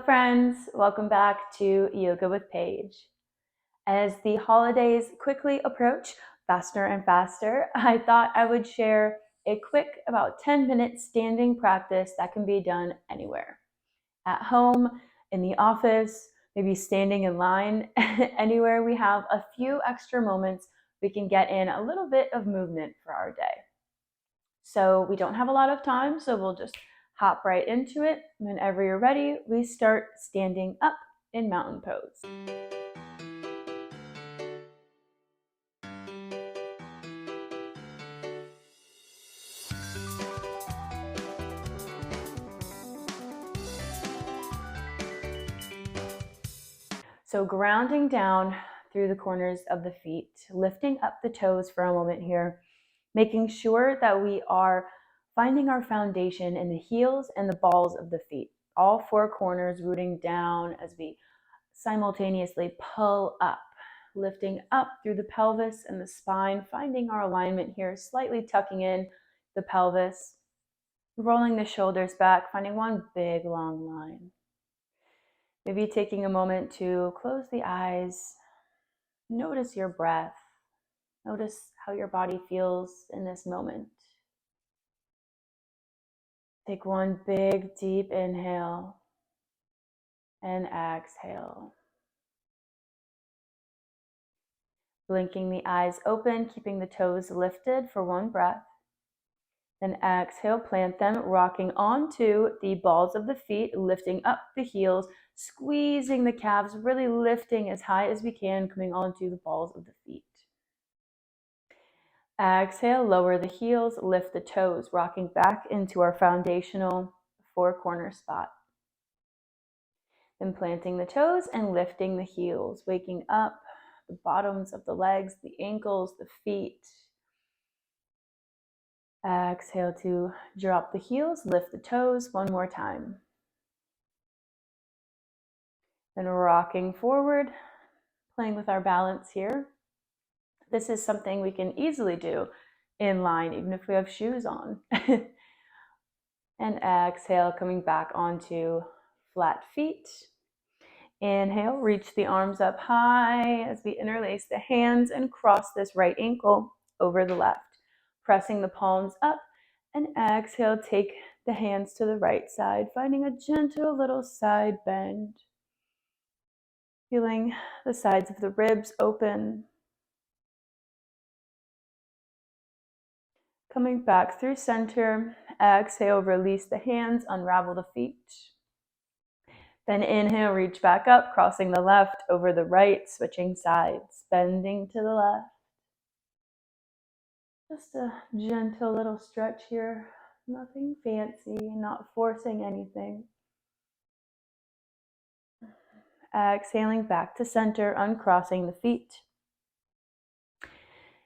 friends, welcome back to Yoga with Paige. As the holidays quickly approach, faster and faster, I thought I would share a quick about 10-minute standing practice that can be done anywhere. At home, in the office, maybe standing in line, anywhere we have a few extra moments, we can get in a little bit of movement for our day. So we don't have a lot of time, so we'll just hop right into it. Whenever you're ready, we start standing up in mountain pose. So grounding down through the corners of the feet, lifting up the toes for a moment here, making sure that we are finding our foundation in the heels and the balls of the feet. All four corners rooting down as we simultaneously pull up, lifting up through the pelvis and the spine, finding our alignment here, slightly tucking in the pelvis, rolling the shoulders back, finding one big long line. Maybe taking a moment to close the eyes, notice your breath, notice how your body feels in this moment. Take one big deep inhale and exhale. Blinking the eyes open, keeping the toes lifted for one breath. Then exhale, plant them, rocking onto the balls of the feet, lifting up the heels, squeezing the calves, really lifting as high as we can, coming onto the balls of the feet. Exhale, lower the heels, lift the toes, rocking back into our foundational four corner spot. Then planting the toes and lifting the heels, waking up the bottoms of the legs, the ankles, the feet. Exhale to drop the heels, lift the toes one more time. Then rocking forward, playing with our balance here. This is something we can easily do in line, even if we have shoes on. And exhale, coming back onto flat feet. Inhale, reach the arms up high as we interlace the hands and cross this right ankle over the left, pressing the palms up. And exhale, take the hands to the right side, finding a gentle little side bend. Feeling the sides of the ribs open. Coming back through center, exhale, release the hands, unravel the feet. Then inhale, reach back up, crossing the left over the right, switching sides, bending to the left. Just a gentle little stretch here, nothing fancy, not forcing anything. Exhaling back to center, uncrossing the feet.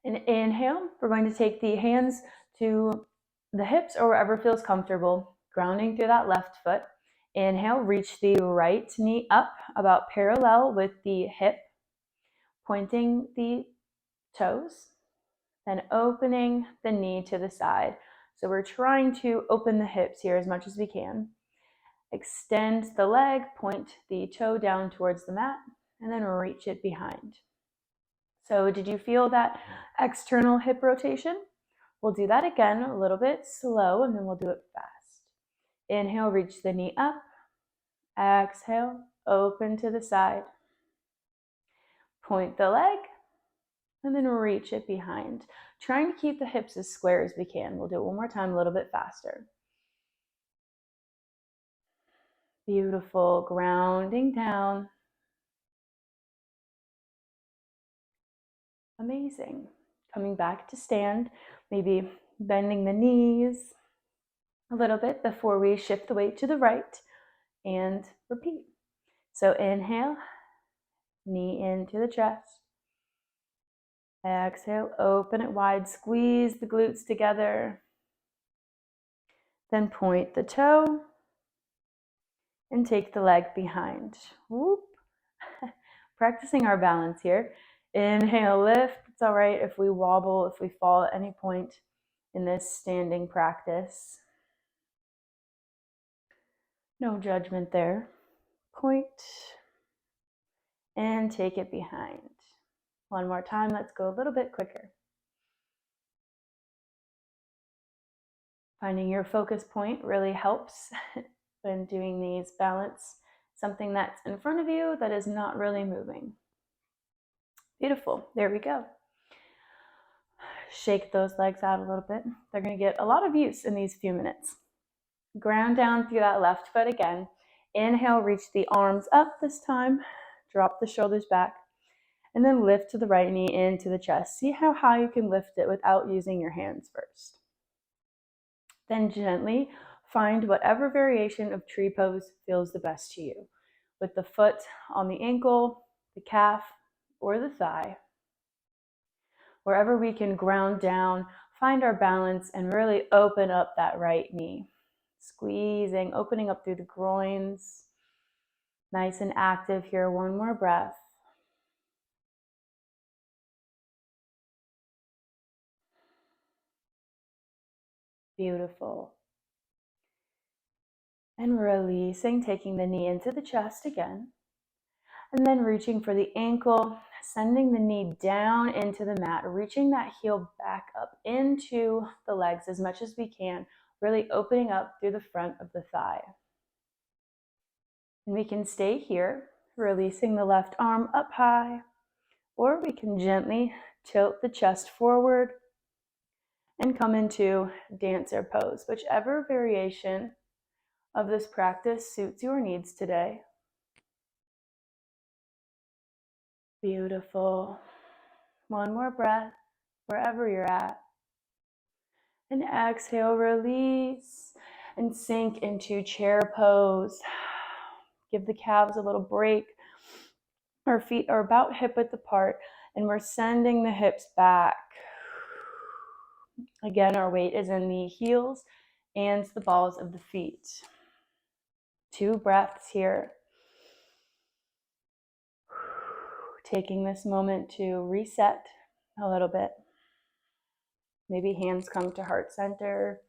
And inhale, we're going to take the hands to the hips or wherever feels comfortable, grounding through that left foot. Inhale, reach the right knee up about parallel with the hip, pointing the toes, then opening the knee to the side. So we're trying to open the hips here as much as we can. Extend the leg, point the toe down towards the mat, and then reach it behind. So did you feel that external hip rotation? We'll do that again a little bit slow, and then we'll do it fast. Inhale, reach the knee up. Exhale, open to the side. Point the leg, and then reach it behind. Trying to keep the hips as square as we can. We'll do it one more time, a little bit faster. Beautiful, grounding down. Amazing. Coming back to stand, maybe bending the knees a little bit before we shift the weight to the right and repeat. So inhale, knee into the chest. Exhale, open it wide, squeeze the glutes together. Then point the toe and take the leg behind. Whoop. Practicing our balance here. Inhale, lift. It's all right if we wobble, if we fall at any point in this standing practice. No judgment there. point, and take it behind. One more time, let's go a little bit quicker. Finding your focus point really helps when doing these. Balance something that's in front of you that is not really moving. Beautiful, there we go. Shake those legs out a little bit. They're going to get a lot of use in these few minutes. Ground down through that left foot again. Inhale, reach the arms up this time. Drop the shoulders back. And then lift to the right knee into the chest. See how high you can lift it without using your hands first. Then gently find whatever variation of tree pose feels the best to you, with the foot on the ankle, the calf, or the thigh. Wherever we can ground down, find our balance and really open up that right knee. Squeezing, opening up through the groins. Nice and active here. One more breath. Beautiful. And releasing, taking the knee into the chest again. And then reaching for the ankle, sending the knee down into the mat, reaching that heel back up into the legs as much as we can, really opening up through the front of the thigh. And we can stay here, releasing the left arm up high, or we can gently tilt the chest forward and come into dancer pose, whichever variation of this practice suits your needs today. Beautiful. One more breath wherever you're at. And exhale, release, and sink into chair pose. Give the calves a little break. Our feet are about hip width apart, and we're sending the hips back. Again, our weight is in the heels and the balls of the feet. 2 breaths here. Taking this moment to reset a little bit. Maybe hands come to heart center.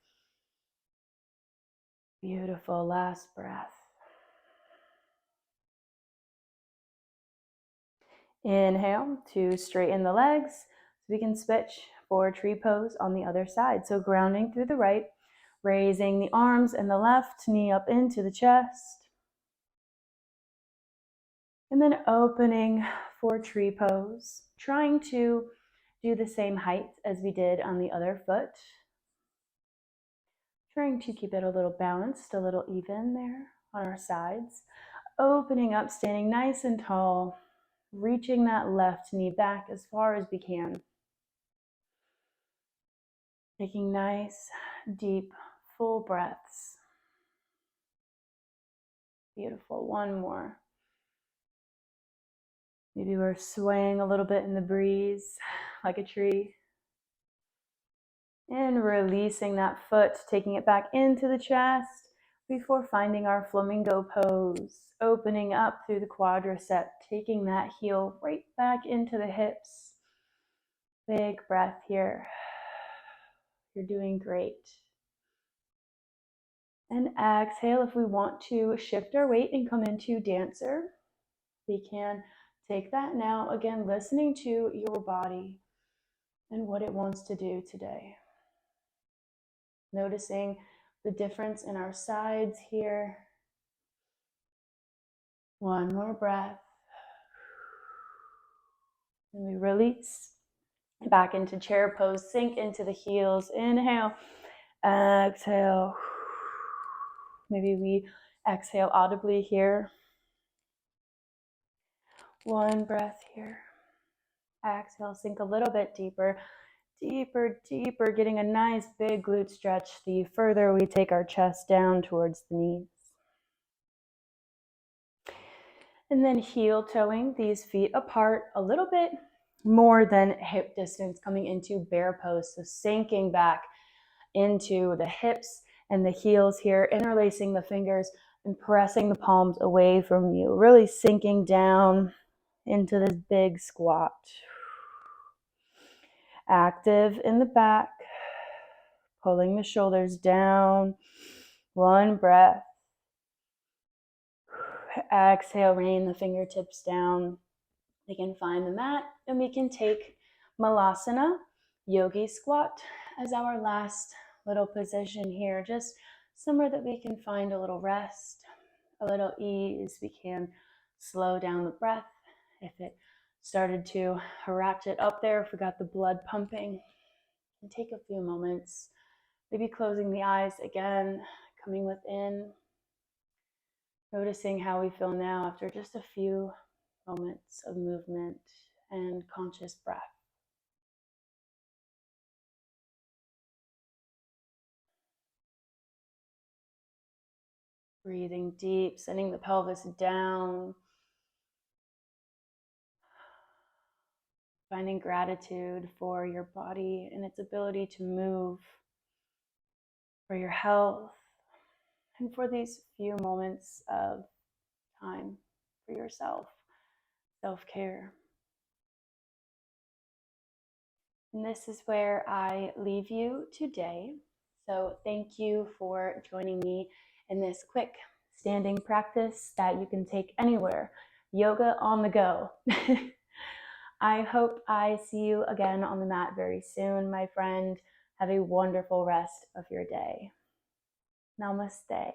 Beautiful. Last breath. Inhale to straighten the legs. So we can switch for tree pose on the other side. So grounding through the right, raising the arms and the left knee up into the chest. And then opening for tree pose, trying to do the same height as we did on the other foot. Trying to keep it a little balanced, a little even there on our sides. Opening up, standing nice and tall, reaching that left knee back as far as we can. Taking nice, deep, full breaths. Beautiful. One more. Maybe we're swaying a little bit in the breeze like a tree. And releasing that foot, taking it back into the chest before finding our flamingo pose. Opening up through the quadriceps, taking that heel right back into the hips. Big breath here. You're doing great. And exhale. If we want to shift our weight and come into dancer, we can take that now. Again, listening to your body and what it wants to do today. Noticing the difference in our sides here. One more breath. And we release back into chair pose. Sink into the heels. Inhale. Exhale. Maybe we exhale audibly here. One breath here. Exhale, sink a little bit deeper. Deeper, deeper, getting a nice big glute stretch the further we take our chest down towards the knees. And then heel toeing these feet apart a little bit more than hip distance, coming into bear pose. So sinking back into the hips and the heels here, interlacing the fingers and pressing the palms away from you, really sinking down into this big squat. Active in the back, pulling the shoulders down. One breath. Exhale, rain the fingertips down. We can find the mat and we can take Malasana, yogi squat, as our last little position here. Just somewhere that we can find a little rest, a little ease. We can slow down the breath if it started to ratchet up there, if we got the blood pumping. And take a few moments, maybe closing the eyes again, coming within, noticing how we feel now after just a few moments of movement and conscious breath. Breathing deep, sending the pelvis down. Finding gratitude for your body and its ability to move, for your health, and for these few moments of time for yourself, self-care. And this is where I leave you today. So thank you for joining me in this quick standing practice that you can take anywhere. Yoga on the go. I hope I see you again on the mat very soon, my friend. Have a wonderful rest of your day. Namaste.